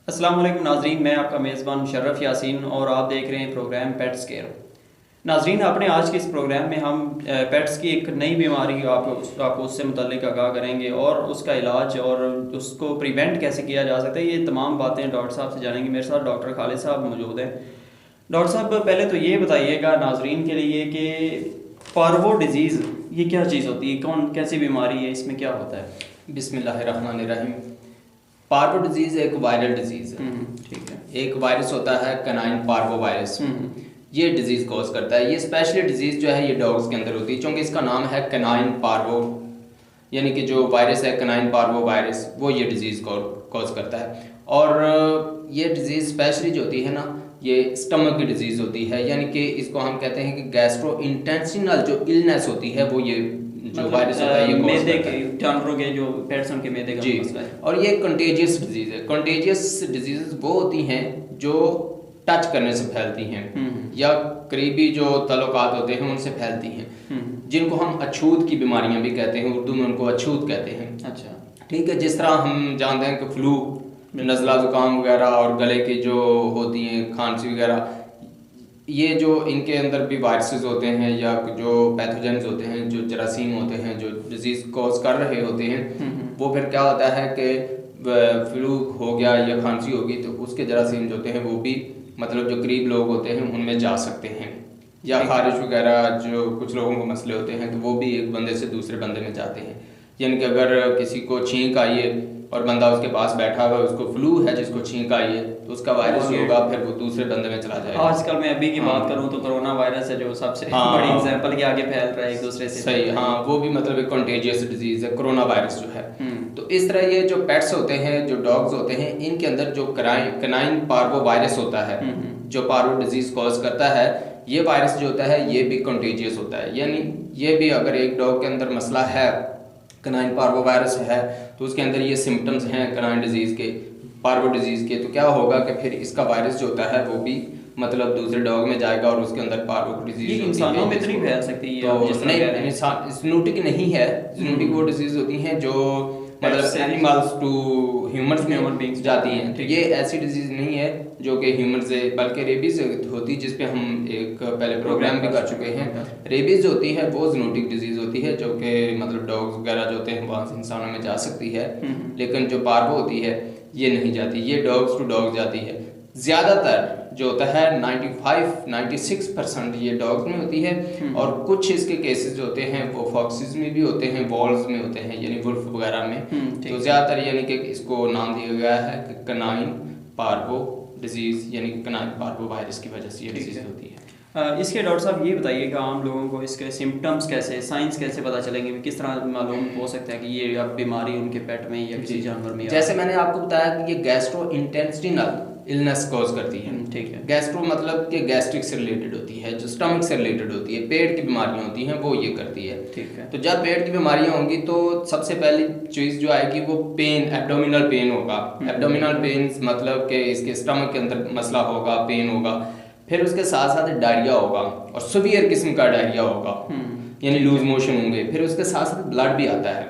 अस्सलाम वालेकुम नाजरीन, मैं आपका मेज़बान मुशर्रफ यासीन और आप देख रहे हैं प्रोग्राम पेट्स केयर। नाजरीन, आपने आज के इस प्रोग्राम में हम पेट्स की एक नई बीमारी आपको उससे मुतल्लिक आगाह करेंगे और उसका इलाज और उसको प्रिवेंट कैसे किया जा सकता है, ये तमाम बातें डॉक्टर साहब से जानेंगे। मेरे साथ डॉक्टर खालिद साहब मौजूद हैं। डॉक्टर साहब, पहले तो ये बताइएगा नाजरीन के लिए कि पार्वो डिजीज़ ये क्या चीज़ होती है, कौन कैसी बीमारी है, इसमें क्या होता है? बिस्मिल्लाहिर्रहमानिर्रहीम। पार्वो डिजीज़ एक वायरल डिजीज़ है। ठीक है। एक वायरस होता है कनाइन पार्वो वायरस। ये डिजीज़ कॉज करता है। ये स्पेशली डिजीज़ जो है ये डॉग्स के अंदर होती है, क्योंकि इसका नाम है कनाइन पार्वो, यानी कि जो वायरस है कनाइन पार्वो वायरस, वो ये डिजीज़ कॉज करता है। और ये डिजीज़ स्पेशली जो होती है ना, ये स्टमक की डिजीज़ होती है, यानी कि इसको हम कहते हैं कि गैस्ट्रो इंटेस्टिनल जो इलनेस होती है वो ये जो वायरस होता है ये मैदे के जानवरों के जो पेट्स उनके मैदे का मसला है। और ये कंटेजियस डिजीज़ है। कंटेजियस डिजीज़ वो होती हैं जो टच करने से फैलती हैं या करीबी जो तल्लुकात होते हैं उनसे फैलती हैं, जिनको हम अछूत की बीमारियां भी कहते हैं। उर्दू में उनको अछूत कहते हैं। अच्छा, ठीक है। जिस तरह हम जानते हैं कि फ्लू, नज़ला ज़ुकाम वगैरह और गले की जो होती हैं खांसी वगैरह, ये जो इनके अंदर भी वायरसेस होते हैं या जो पैथोजेंस होते हैं, जो जरासीम होते हैं, जो डिजीज़ कॉज कर रहे होते हैं, वो फिर क्या होता है कि फ्लू हो गया या खांसी होगी तो उसके जरासीम जो होते हैं वो भी मतलब जो करीब लोग होते हैं उनमें जा सकते हैं, या खारिश वगैरह जो कुछ लोगों को मसले होते हैं तो वो भी एक बंदे से दूसरे बंदे में जाते हैं। यानी कि अगर किसी को छींक आई है और बंदा उसके पास बैठा हुआ है, उसको फ्लू है, जिसको छींक आई है, तो उसका वायरस होगा, फिर वो दूसरे बंदे में चला जाएगा। आजकल मैं अभी की बात करूं तो कोरोना वायरस है जो सबसे बड़ी एग्जांपल के आगे फैल रहा है एक दूसरे से। सही, हाँ, वो भी मतलब एक कंटेजियस डिजीज है कोरोना वायरस जो है। तो इस तरह ये जो पेट्स होते हैं, जो डॉग्स होते हैं, इनके अंदर जो कनाइन पार्वो वायरस होता है जो पार्वो डिजीज कॉज करता है, ये वायरस जो होता है ये भी कंटेजियस होता है। यानी ये भी अगर एक डॉग के अंदर मसला है, कनाइन पार्वो वायरस है, तो उसके अंदर ये सिम्टम्स हैं कनाइन डिजीज़ के, पार्वो डिजीज़ के, तो क्या होगा कि फिर इसका वायरस जो होता है वो भी मतलब दूसरे डॉग में जाएगा और उसके अंदर पार्वो डिजीज़ ये इंसानों में इतनी फैल सकती है तो जिस तरह कह रहे हैं। इंसान जूनोटिक नहीं है। जूनोटिक वो डिजीज़ होती हैं जो मतलब एनिमल्स टू ह्यूमंस में जाती हैं। तो ये ऐसी डिजीज़ नहीं है जो कि ह्यूमन से, बल्कि रेबीज़ होती है, जिस पे हम एक पहले प्रोग्राम भी कर चुके हैं। रेबीज़ होती है वो जूनोटिक डिजीज़ होती है जो कि मतलब डॉग्स वगैरह जो होते हैं वहाँ से इंसानों में जा सकती है, लेकिन जो पार्वो होती है ये नहीं जाती, ये डॉग्स टू डॉग जाती है। ज़्यादातर जो होता है 95-96% ये डॉग्स में होती है, और कुछ इसके केसेस होते हैं वो फॉक्सिस में भी होते हैं, वॉल्स में होते हैं, यानी वुल्फ वगैरह में। तो ज़्यादातर यानी कि इसको नाम दिया गया है कि कनाइन पार्वो डिजीज़, यानी कि कनाइन पार्वो वायरस की वजह से ये डिजीज़ होती है। इसके डॉक्टर साहब ये बताइएगा आम लोगों को इसके सिम्टम्स कैसे, साइंस कैसे पता चलेंगे, किस तरह मालूम हो सकता है कि ये अब बीमारी उनके पेट में या किसी जानवर में? जैसे मैंने आपको बताया कि ये गैस्ट्रो इंटेस्टिनल इलनेस कॉज करती है। ठीक है। गैस्ट्रो मतलब कि गैस्ट्रिक से रिलेटेड होती है, जो स्टमक से रिलेटेड होती है, पेट की बीमारियां होती हैं वो ये करती है। ठीक है। तो जब पेट की बीमारियां होंगी तो सबसे पहली चीज़ जो आएगी वो पेन, एब्डोमिनल पेन होगा। एब्डोमिनल पेन मतलब कि इसके स्टमक के अंदर मसला होगा, पेन होगा। फिर उसके साथ साथ डायरिया होगा, और सीवियर किस्म का डायरिया होगा, यानी लूज मोशन होंगे। फिर उसके साथ साथ ब्लड भी आता है।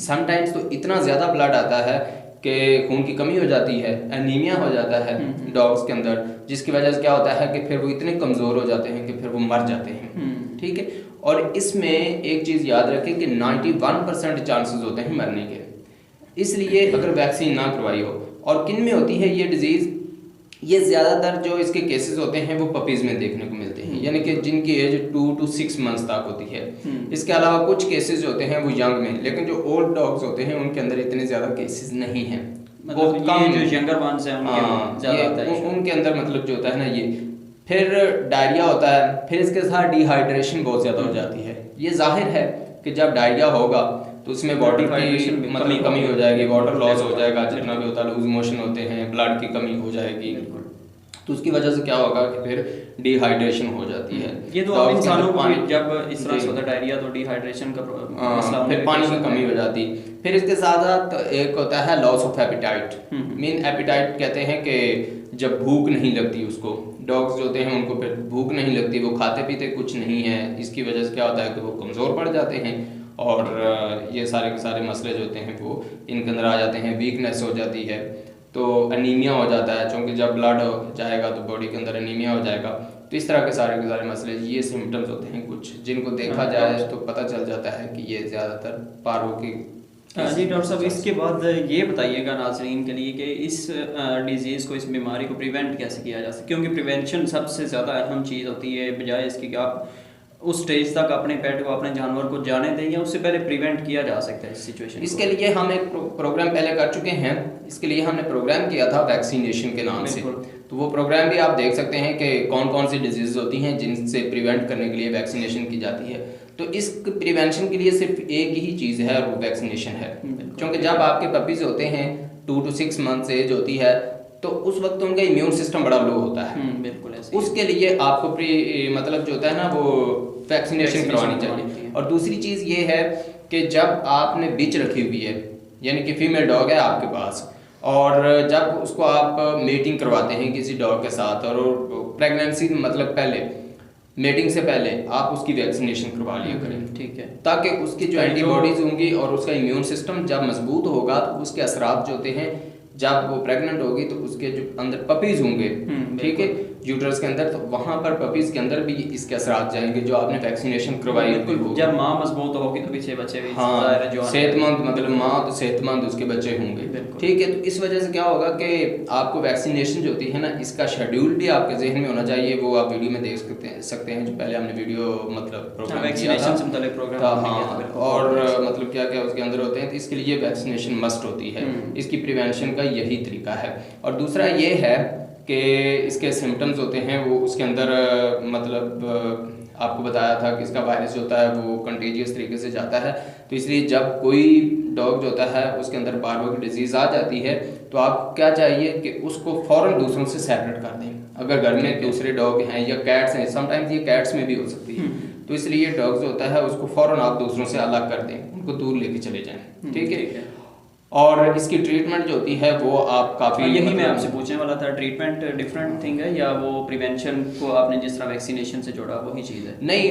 समटाइम्स तो इतना ज़्यादा ब्लड आता है कि खून की कमी हो जाती है, एनीमिया हो जाता है डॉग्स के अंदर, जिसकी वजह से क्या होता है कि फिर वो इतने कमज़ोर हो जाते हैं कि फिर वो मर जाते हैं। ठीक है। और इसमें एक चीज़ याद रखें कि 91% चांसेस होते हैं मरने के, इसलिए अगर वैक्सीन ना करवाई हो। और किन में होती है ये डिजीज़? ये ज़्यादातर जो इसके केसेस होते हैं वो पपीज़ में देखने को मिलते हैं, यानी कि जिनकी एज 2 to 6 मंथ्स तक होती है। इसके अलावा कुछ केसेस होते हैं वो यंग में, लेकिन जो ओल्ड डॉग्स होते हैं उनके अंदर इतने ज़्यादा केसेस नहीं हैं, बहुत कम। जो यंगर वंस हैं उनके अंदर मतलब जो होता है ना ये। फिर डायरिया होता है, फिर इसके साथ डिहाइड्रेशन बहुत ज़्यादा हो जाती है। ये जाहिर है कि जब डायरिया होगा तो उसमें वाटर की मतलब कमी हो जाएगी, वाटर लॉस हो जाएगा, जितना भी होता है, लूज मोशन होते हैं, ब्लड की कमी हो जाएगी। तो उसकी वजह से क्या होगा कि फिर डिहाइड्रेशन हो जाती है। ये तो अब इंसानों को जब इस तरह से होता है डायरिया तो डिहाइड्रेशन का मसला, फिर पानी की कमी हो जाती। फिर इसके साथ साथ एक होता है loss of appetite. Mean appetite कहते हैं कि जब भूख नहीं लगती उसको, डॉग्स जो होते हैं उनको फिर भूख नहीं लगती, वो खाते पीते कुछ नहीं है, इसकी वजह से क्या होता है कि वो कमज़ोर पड़ जाते हैं, और ये सारे के सारे मसले जो होते हैं वो इनके अंदर आ जाते हैं। वीकनेस हो जाती है, तो एनीमिया हो जाता है, क्योंकि जब ब्लड जाएगा तो बॉडी के अंदर एनीमिया हो जाएगा। तो इस तरह के सारे मसले, ये सिम्टम्स होते हैं कुछ जिनको देखा जाए तो पता चल जाता है कि ये ज़्यादातर पारो की। जी डॉक्टर साहब, इसके बाद ये बताइएगा नाजरीन के लिए कि इस डिज़ीज़ को, इस बीमारी को प्रिवेंट कैसे किया जा सकता है, क्योंकि प्रिवेंशन सबसे ज़्यादा अहम चीज़ होती है, बजाय इसकी कि आप उस स्टेज तक अपने पेट को, अपने जानवर को जाने दें, या उससे पहले प्रिवेंट किया जा सकता है इस सिचुएशन। इसके लिए हम एक प्रोग्राम पहले कर चुके हैं। इसके लिए हमने प्रोग्राम किया था वैक्सीनेशन के नाम से, तो वो प्रोग्राम भी आप देख सकते हैं कि कौन कौन सी डिजीज़ होती हैं जिनसे प्रिवेंट करने के लिए वैक्सीनेशन की जाती है। तो इस प्रिवेंशन के लिए सिर्फ एक ही चीज़ है, वो वैक्सीनेशन है। क्योंकि जब आपके पपीज़ होते हैं 2 to 6 मंथ्स एज होती है, तो उस वक्त उनका इम्यून सिस्टम बड़ा लो होता है। बिल्कुल ऐसे। उसके लिए आपको मतलब जो होता है ना, वो वैक्सीनेशन करवानी चाहिए। और दूसरी चीज़ ये है कि जब आपने बिच रखी हुई है, यानी कि फीमेल डॉग है आपके पास, और जब उसको आप मेटिंग करवाते हैं किसी डॉग के साथ, और प्रेगनेंसी मतलब पहले मेटिंग से पहले आप उसकी वैक्सीनेशन करवा लिया करें, ठीक है, ताकि उसकी जो एंटीबॉडीज होंगी और उसका इम्यून सिस्टम जब मजबूत होगा तो उसके असरात जो होते हैं, जब वो प्रेग्नेंट होगी तो उसके जो अंदर पपीज होंगे, ठीक है, यूट्रस के अंदर, तो वहाँ पर पपीज के अंदर भी इसके असरात जाएंगे जो आपने वैक्सीनेशन करवाई होगी। जब माँ मजबूत होगी तो पीछे बच्चे भी सेहतमंद, मतलब माँ तो सेहतमंद उसके बच्चे होंगे, ठीक है। तो इस वजह से क्या होगा कि आपको वैक्सीनेशन जो होती है ना, इसका शेड्यूल भी आपके जहन में होना चाहिए। वो आप वीडियो में देख सकते हैं, जो पहले हमने वीडियो मतलब प्रोग्राम किया था, हाँ, और मतलब क्या क्या उसके अंदर होते हैं। तो इसके लिए वैक्सीनेशन मस्ट होती है, इसकी प्रिवेंशन का यही तरीका है। और दूसरा ये है कि इसके सिम्टम्स होते हैं वो उसके अंदर मतलब आपको बताया था कि इसका वायरस जो होता है वो कंटेजियस तरीके से जाता है। तो इसलिए जब कोई डॉग जो होता है उसके अंदर पार्वो की डिजीज़ आ जाती है, तो आप क्या चाहिए कि उसको फ़ौरन दूसरों से सेपरेट कर दें। अगर घर में दूसरे डॉग हैं या कैट्स हैं, समटाइम्स ये कैट्स में भी हो सकती है, तो इसलिए डॉग जो होता है उसको फ़ौरन आप दूसरों से अलग कर दें, उनको दूर लेके चले जाएँ, ठीक है। और इसकी ट्रीटमेंट जो होती है वो आप काफ़ी, यही मैं आपसे पूछने वाला था, ट्रीटमेंट डिफरेंट थिंग है या वो प्रिवेंशन को आपने जिस तरह वैक्सीनेशन से जोड़ा वही चीज़ है? नहीं,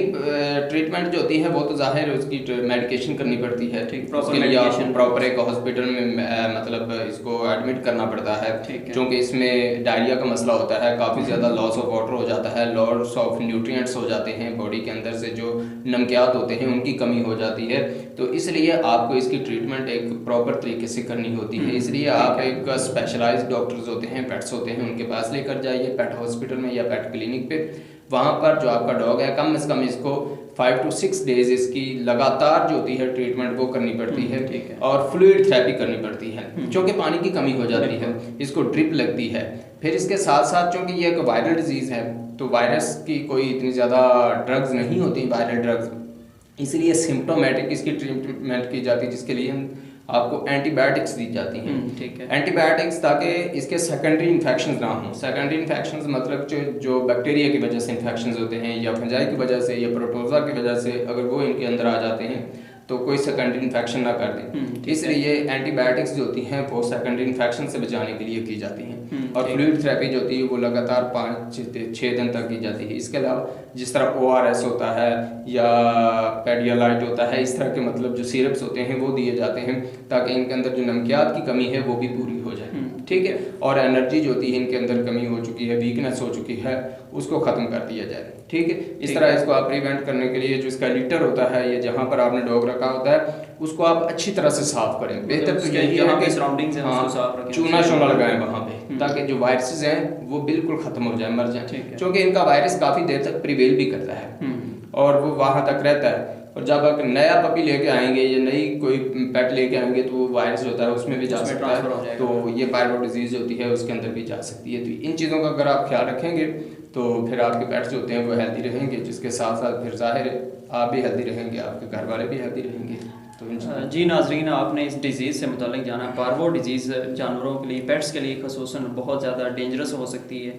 ट्रीटमेंट जो होती है वो तो जाहिर है उसकी मेडिकेशन करनी पड़ती है, ठीक, प्रॉपर मेडिकेशन, प्रॉपर एक हॉस्पिटल में मतलब इसको एडमिट करना पड़ता है, क्योंकि इसमें डायरिया का मसला होता है, काफ़ी ज़्यादा लॉस ऑफ वाटर हो जाता है, लॉस ऑफ न्यूट्रिएंट्स हो जाते हैं, बॉडी के अंदर से जो नमकियात होते हैं उनकी कमी हो जाती है। तो इसलिए आपको इसकी ट्रीटमेंट एक प्रॉपर तरीके से करनी होती है। इसलिए आप एक स्पेशलाइज्ड डॉक्टर्स होते हैं, पेट्स होते हैं, उनके पास लेकर जाइए, पेट हॉस्पिटल में या पेट क्लिनिक पे। वहाँ पर जो आपका डॉग है, कम से कम इसको 5 to 6 डेज इसकी लगातार जो होती है ट्रीटमेंट वो करनी पड़ती है, और फ्लूइड थेरेपी करनी पड़ती है, क्योंकि पानी की कमी हो जाती है, इसको ड्रिप लगती है। फिर इसके साथ साथ क्योंकि ये एक वायरल डिजीज़ है, तो वायरस की कोई इतनी ज़्यादा ड्रग्स नहीं होती, वायरल ड्रग्स, इसलिए सिम्प्टोमेटिक इसकी ट्रीटमेंट की जाती है, जिसके लिए आपको एंटीबायोटिक्स दी जाती हैं, ठीक है, एंटीबायोटिक्स, ताकि इसके सेकेंडरी इन्फेक्शंस ना हों। सेकेंडरी इन्फेक्शंस मतलब जो बैक्टीरिया की वजह से इन्फेक्शंस होते हैं, या फंजाई की वजह से, या प्रोटोज़ोआ की वजह से, अगर वो इनके अंदर आ जाते हैं तो कोई सेकेंडरी इन्फेक्शन ना कर दें। इसलिए एंटीबायोटिक्स जो होती हैं वो सेकेंडरी इन्फेक्शन से बचाने के लिए की जाती हैं, और फ्लूइड थेरेपी जो होती है वो लगातार 5 से 6 दिन तक की जाती है। इसके अलावा जिस तरह ORS होता है या पेडियालाइट होता है, इस तरह के मतलब जो सिरप्स होते हैं वो दिए जाते हैं, ताकि इनके अंदर जो नमकियात की कमी है वो भी पूरी हो जाए, ठीक है, और एनर्जी जो होती है इनके अंदर कमी हो चुकी है, वीकनेस हो चुकी है, उसको ख़त्म कर दिया जाए, ठीक है। इस तरह इसको आप प्रिवेंट करने के लिए जो इसका लिटर होता है, ये जहाँ पर आपने डॉग रखा होता है उसको आप अच्छी तरह से साफ करें। बेहतर तो यही है कि सराउंडिंग्स हैं उसको साफ रखें, चूना शूना लगाएं वहाँ पे, ताकि जो वायरसेस हैं वो बिल्कुल ख़त्म हो जाए, मर जाए, क्योंकि इनका वायरस काफ़ी देर तक प्रिवेल भी करता है और वो वहाँ तक रहता है। और जब आप नया पपी लेके आएंगे या नई कोई पेट लेके आएंगे तो वो वायरस होता है उसमें भी जा सकता है, तो ये पायरो डिजीज़ होती है उसके अंदर भी जा सकती है। तो इन चीज़ों का अगर आप ख्याल रखेंगे तो फिर आपके पेट्स जो होते हैं वो हेल्दी रहेंगे, जिसके साथ साथ फिर जाहिर है आप भी हेल्दी रहेंगे, आपके घर वाले भी हेल्दी रहेंगे। तो जी नाजरीन, आपने इस डिज़ीज़ से मुतालिक जाना, पार्वो डिजीज़ जानवरों के लिए, पेट्स के लिए ख़ुसूसन बहुत ज़्यादा डेंजरस हो सकती है।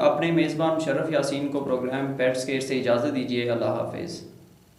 अपने मेज़बान मुशर्रफ यासीन को प्रोग्राम पेट्स केयर से इजाज़त दीजिए। अल्लाह हाफिज़।